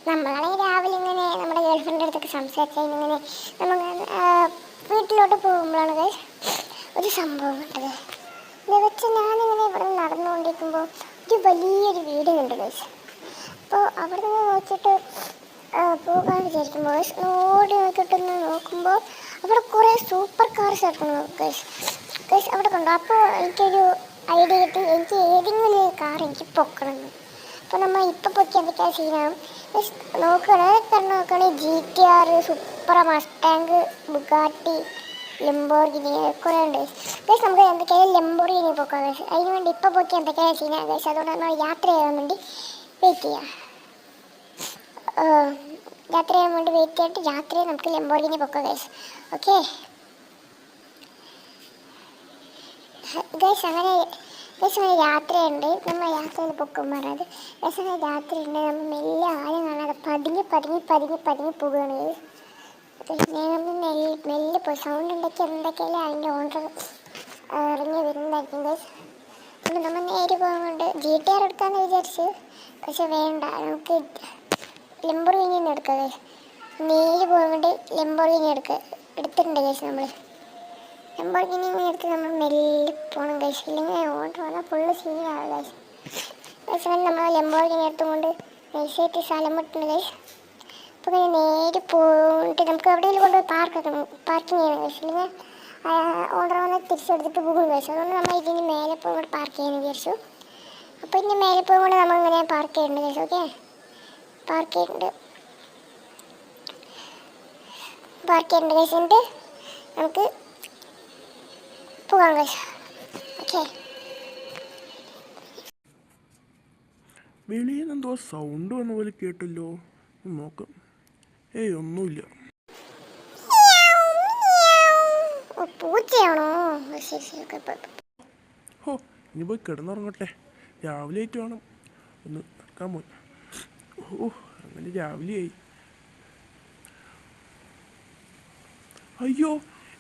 നമ്മളാണെങ്കിൽ രാവിലെ ഇങ്ങനെ നമ്മുടെ ഗേൾഫ്രണ്ടിൻ്റെ അടുത്തൊക്കെ സംസാരിച്ചാൽ ഇങ്ങനെ നമ്മൾ വീട്ടിലോട്ട് പോകുമ്പോഴാണ് ഗൈസ് ഒരു സംഭവം കണ്ടത്. ഇത് വെച്ച് ഞാനിങ്ങനെ ഇവിടെ നടന്നുകൊണ്ടിരിക്കുമ്പോൾ ഒരു വലിയൊരു വീട് കണ്ടു ഗൈസ്. അപ്പോൾ അവിടെ നിന്ന് നോക്കിയിട്ട് പോകാൻ വിചാരിക്കുമ്പോൾ ഓടി നോക്കിയിട്ടൊന്ന് നോക്കുമ്പോൾ അവിടെ കുറേ സൂപ്പർ കാർസ് എടുക്കുന്നു ഗൈസ്. ഗൈസ് അവിടെ കണ്ടു. അപ്പോൾ എനിക്കൊരു ഐഡിയ കിട്ടി, എനിക്ക് ഏതെങ്കിലും ഒരു കാർ എനിക്ക് പൊക്കണം. അപ്പോൾ നമ്മൾ ഇപ്പോൾ പൊക്കി എന്തൊക്കെയാണ് സീനാകും നോക്കുകയാണെങ്കിൽ GTR, super Mustang, Bugatti, Lamborghini കുറേ ഉണ്ട് ഗൈസ്. നമുക്ക് എന്തൊക്കെയാണ് ലംബോർഗിനി പൊക്കാം ഗൈസ്. അതിന് വേണ്ടി ഇപ്പോൾ പൊക്കി എന്തൊക്കെയാണ് സീനാകും ഗൈസ്. അതുകൊണ്ട് നമ്മൾ യാത്ര ചെയ്യാൻ വേണ്ടി വെയിറ്റ് ചെയ്യാം. യാത്ര ചെയ്യാൻ വേണ്ടി വെയിറ്റ് ചെയ്തിട്ട് രാത്രി നമുക്ക് ലംബോർഗിനി പൊക്കാം ഗൈസ്. ഓക്കെ ഗൈസ്, അങ്ങനെ യാത്രയുണ്ട്. നമ്മൾ യാത്രയിൽ പൊക്കുമ്പോൾ അത് ഗൈസ് അങ്ങനെ യാത്രയുണ്ട്. നമ്മൾ മെല്ലെ ആരും കാണാതെ പതുങ്ങി പോവുകയാണ്. മെല്ലെ പോയി സൗണ്ട് എന്തൊക്കെയാലും അതിൻ്റെ ഓണർ ഇറങ്ങി വരുന്നതായിരിക്കും ഗൈസ്. അപ്പോൾ നമ്മൾ നേരെ പോകുന്നുണ്ട്. GTR എടുക്കാമെന്ന് വിചാരിച്ച്, പക്ഷെ വേണ്ട, നമുക്ക് ലംബോർഗിനി എടുക്കാം ഗൈസ്. നേരെ പോകുന്നുണ്ട് ലംബോർഗിനി എടുത്തിട്ടുണ്ട് ഗൈസ്. നമ്മൾ ലംബോർഗിനി എടുത്ത് നമ്മൾ മെല്ലെ പോകണം ഗൈസ്. ഇല്ലെങ്കിൽ ഓർഡർ വന്നാൽ ഫുള്ള് സീനാണ് ഗൈസ്. ഗൈസ് നമ്മൾ ലംബോർഗിനി എടുത്തുകൊണ്ട് നൈസായിട്ട് സ്ഥലം വിട്ടുണ്ട് ഗൈസ്. അപ്പോൾ നേരെ പോയിട്ട് നമുക്ക് എവിടെയെങ്കിലും കൊണ്ടുപോയി പാർക്കിംഗ് ചെയ്യണം ഗൈസ്. ഇല്ലെങ്കിൽ ഓർഡർ വന്നാൽ തിരിച്ചെടുത്തിട്ട് പോകും ഗൈസ്. അതുകൊണ്ട് നമ്മൾ ഇതിന് മേലെ പോകുമ്പോൾ പാർക്ക് ചെയ്യാൻ വിചാരിച്ചു. അപ്പോൾ ഇതിന് മേലെ പോകുമ്പോൾ നമ്മൾ ഇങ്ങനെ പാർക്ക് ചെയ്യുന്നുണ്ട് ഗൈസ്. ഓക്കെ പാർക്ക് ചെയ്യുന്നുണ്ട് ഗൈസ്. എന്നിട്ട് നമുക്ക് പോകാം ഗൈസ്. ഓക്കെ വെളിയിൽ നിന്ന് എന്തോ സൗണ്ട് വന്ന പോലെ കേട്ടല്ലോ, നോക്കാം. ഒന്നുമില്ല. പൂച്ചയാണോ? ഹോ, ഇനി പോയി കിടന്നുറങ്ങട്ടെ. രാവിലെ ആയിട്ട് വേണം ഒന്ന് നടക്കാൻ പോയി. അങ്ങനെ രാവിലെയായി. അയ്യോ,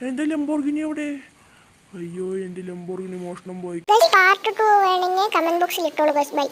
എൻ്റെ ലംബോർഗിനി എവിടെ? എൻ്റെ ലംബോർഗിനി മോഷണം പോയി. പാർട്ട് 2 വേണമെങ്കിൽ കമന്റ് ബോക്സിൽ ഇട്ടോളൂ ഗൈസ്. ബൈ.